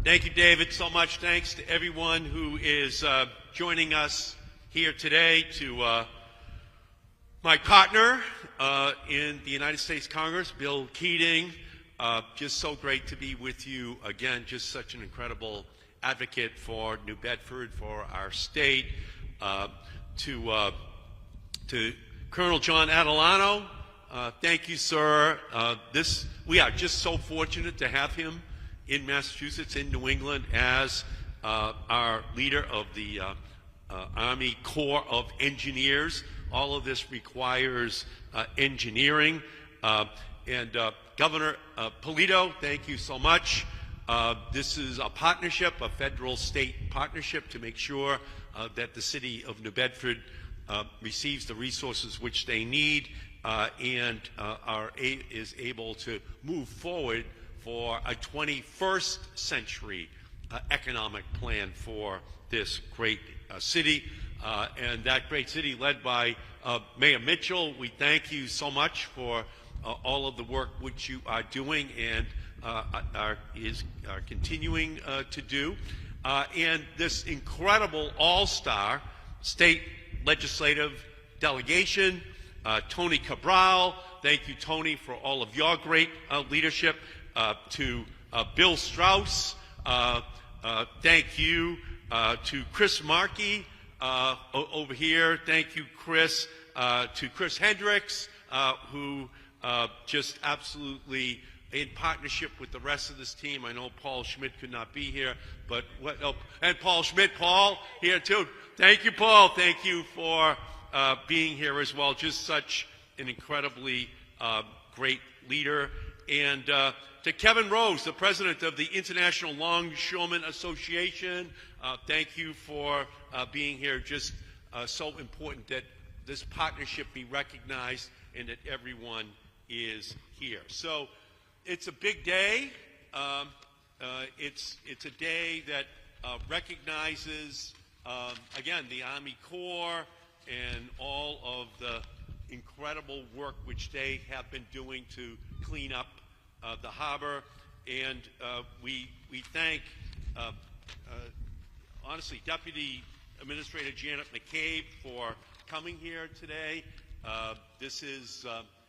Thank you, David, so much. Thanks to everyone who is joining us here today, to my partner in the United States Congress, Bill Keating. Just so great to be with you again. Just such an incredible advocate for New Bedford, for our state. To Colonel John Adelano, thank you, sir. We are just so fortunate to have him in Massachusetts, in New England, as our leader of the Army Corps of Engineers. All of this requires engineering. And Governor Polito, thank you so much. This is a partnership, a federal-state partnership, to make sure that the city of New Bedford receives the resources which they need and is able to move forward for a 21st century economic plan for this great city. And that great city led by Mayor Mitchell. We thank you so much for all of the work which you are doing and are continuing to do. And this incredible all-star state legislative delegation, Tony Cabral. Thank you, Tony, for all of your great leadership. To Bill Strauss, thank you. To Chris Markey over here, thank you, Chris. To Chris Hendricks, who just absolutely in partnership with the rest of this team. I know Paul Schmidt could not be here, but and Paul Schmidt, Paul here too. Thank you, Paul. Thank you for being here as well. Just such an incredibly great leader. And to Kevin Rose, the president of the International Longshoremen Association, thank you for being here. Just so important that this partnership be recognized and that everyone is here. So it's a big day. It's a day that recognizes, again, the Army Corps and all of the incredible work which they have been doing to clean up the harbor. And we thank, honestly, Deputy Administrator Janet McCabe for coming here today. This is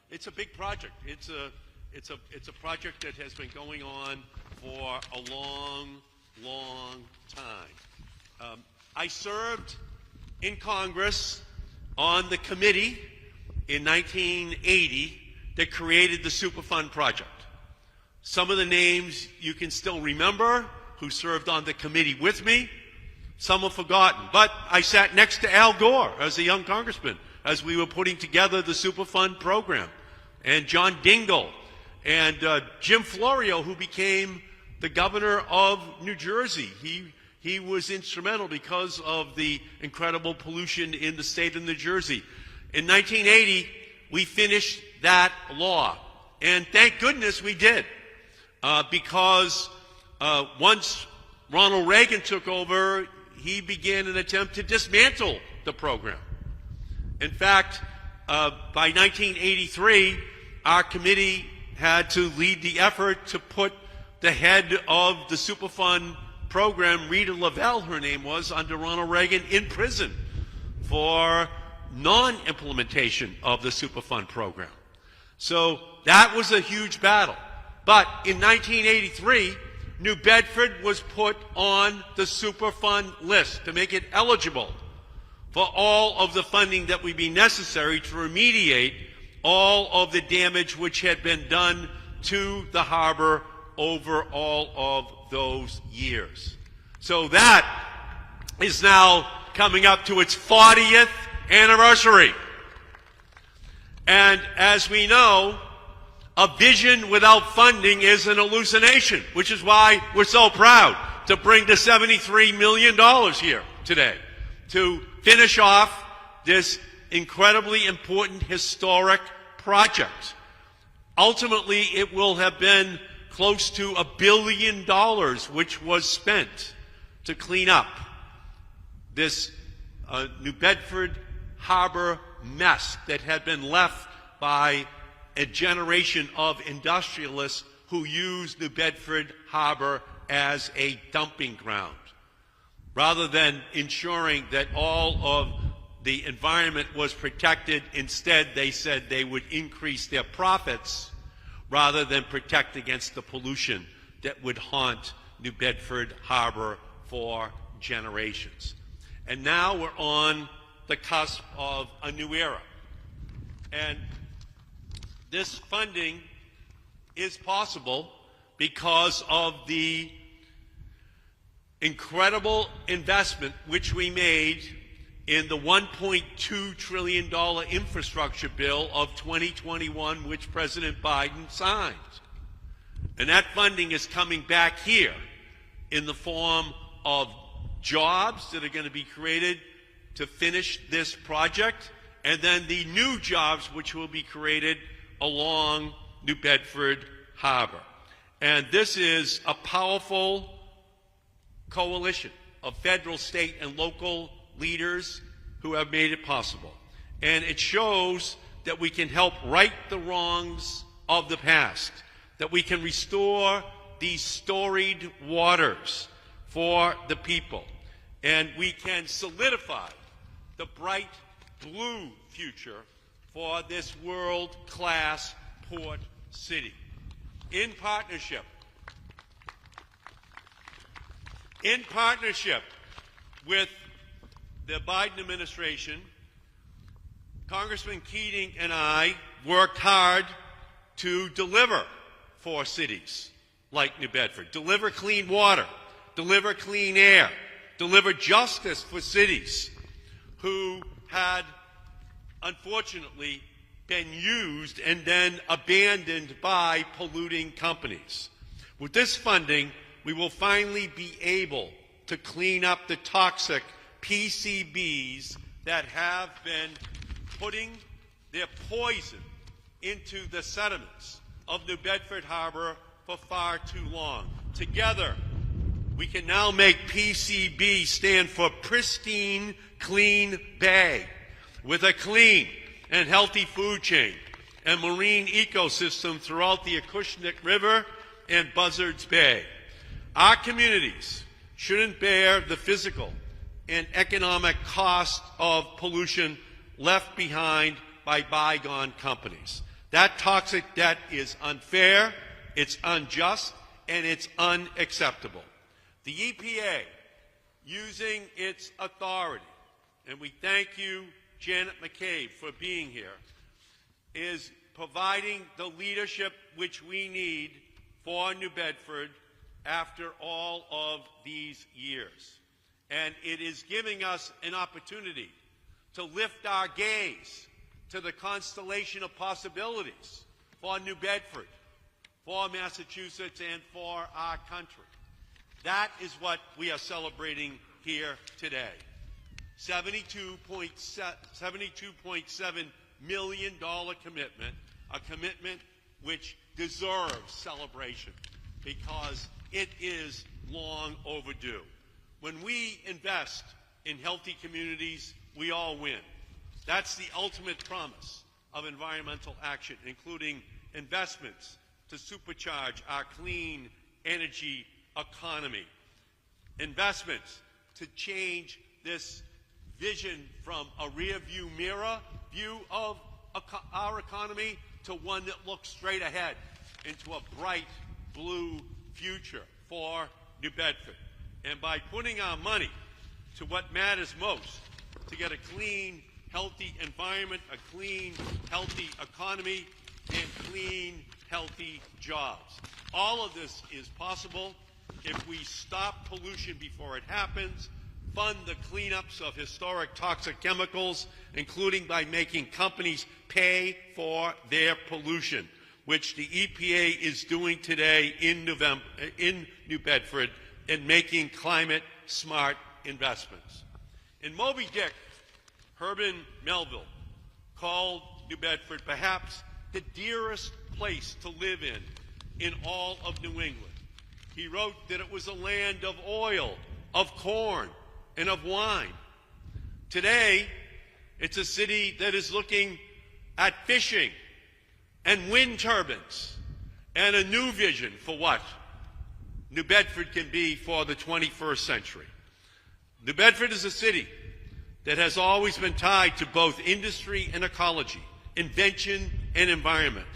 it's a big project. It's a project that has been going on for a long time. I served in Congress on the committee in 1980 that created the Superfund project. Some of the names you can still remember who served on the committee with me. Some are forgotten. But I sat next to Al Gore as a young congressman as we were putting together the Superfund program. And John Dingell and Jim Florio, who became the governor of New Jersey. He was instrumental because of the incredible pollution in the state of New Jersey. In 1980, we finished that law. And thank goodness we did. Because once Ronald Reagan took over, he began an attempt to dismantle the program. In fact, by 1983, our committee had to lead the effort to put the head of the Superfund program, Rita Lavelle, her name was, under Ronald Reagan, in prison for non-implementation of the Superfund program. So that was a huge battle. But in 1983, New Bedford was put on the Superfund list to make it eligible for all of the funding that would be necessary to remediate all of the damage which had been done to the harbor over all of those years. So that is now coming up to its 40th anniversary. And as we know, a vision without funding is an hallucination, which is why we're so proud to bring the $73 million here today to finish off this incredibly important historic project. Ultimately, it will have been close to $1 billion which was spent to clean up this New Bedford Harbor mess that had been left by a generation of industrialists who use New Bedford Harbor as a dumping ground. Rather than ensuring that all of the environment was protected, instead they said they would increase their profits rather than protect against the pollution that would haunt New Bedford Harbor for generations. And now we're on the cusp of a new era. And this funding is possible because of the incredible investment which we made in the $1.2 trillion infrastructure bill of 2021, which President Biden signed. And that funding is coming back here in the form of jobs that are going to be created to finish this project, and then the new jobs which will be created along New Bedford Harbor. And this is a powerful coalition of federal, state, and local leaders who have made it possible. And it shows that we can help right the wrongs of the past, that we can restore these storied waters for the people, and we can solidify the bright blue future for this world-class port city. In partnership with the Biden administration, Congressman Keating and I worked hard to deliver for cities like New Bedford, deliver clean water, deliver clean air, deliver justice for cities who had unfortunately been used and then abandoned by polluting companies. With this funding, we will finally be able to clean up the toxic PCBs that have been putting their poison into the sediments of New Bedford Harbor for far too long. Together, we can now make PCB stand for Pristine Clean Bay, with a clean and healthy food chain and marine ecosystem throughout the Acushnet River and Buzzards Bay. Our communities shouldn't bear the physical and economic cost of pollution left behind by bygone companies. That toxic debt is unfair, it's unjust, and it's unacceptable. The EPA, using its authority, and we thank you, Janet McCabe, for being here, is providing the leadership which we need for New Bedford after all of these years. And it is giving us an opportunity to lift our gaze to the constellation of possibilities for New Bedford, for Massachusetts, and for our country. That is what we are celebrating here today. $72.7 million commitment, a commitment which deserves celebration because it is long overdue. When we invest in healthy communities, we all win. That's the ultimate promise of environmental action, including investments to supercharge our clean energy economy, investments to change this vision from a rear-view mirror view of our economy to one that looks straight ahead into a bright blue future for New Bedford. And by putting our money to what matters most, to get a clean, healthy environment, a clean, healthy economy, and clean, healthy jobs. All of this is possible if we stop pollution before it happens, fund the cleanups of historic toxic chemicals, including by making companies pay for their pollution, which the EPA is doing today in New Bedford, and making climate-smart investments. In Moby Dick, Herman Melville called New Bedford perhaps the dearest place to live in all of New England. He wrote that it was a land of oil, of corn, and of wine. Today, it's a city that is looking at fishing and wind turbines and a new vision for what New Bedford can be for the 21st century. New Bedford is a city that has always been tied to both industry and ecology, invention and environment.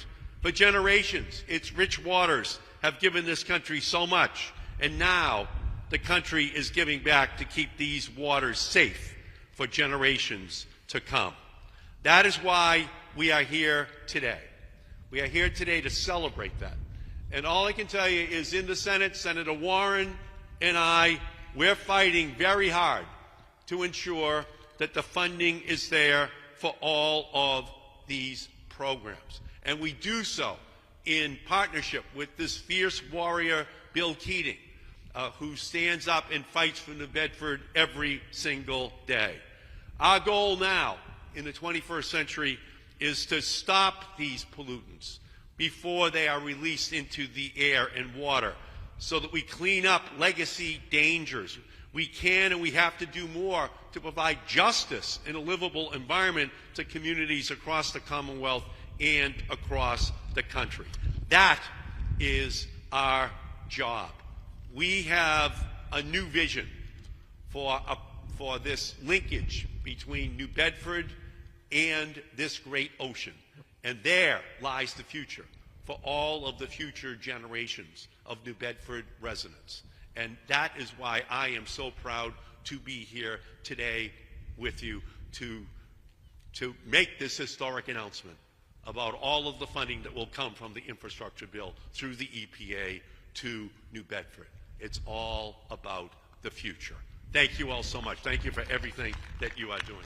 For generations, its rich waters have given this country so much, and now the country is giving back to keep these waters safe for generations to come. That is why we are here today. We are here today to celebrate that. And all I can tell you is in the Senate, Senator Warren and I, we're fighting very hard to ensure that the funding is there for all of these programs. And we do so in partnership with this fierce warrior, Bill Keating, who stands up and fights for New Bedford every single day. Our goal now in the 21st century is to stop these pollutants before they are released into the air and water so that we clean up legacy dangers. We can and we have to do more to provide justice in a livable environment to communities across the Commonwealth and across the country. That is our job. We have a new vision for this linkage between New Bedford and this great ocean. And there lies the future for all of the future generations of New Bedford residents. And that is why I am so proud to be here today with you to make this historic announcement about all of the funding that will come from the infrastructure bill through the EPA to New Bedford. It's all about the future. Thank you all so much. Thank you for everything that you are doing.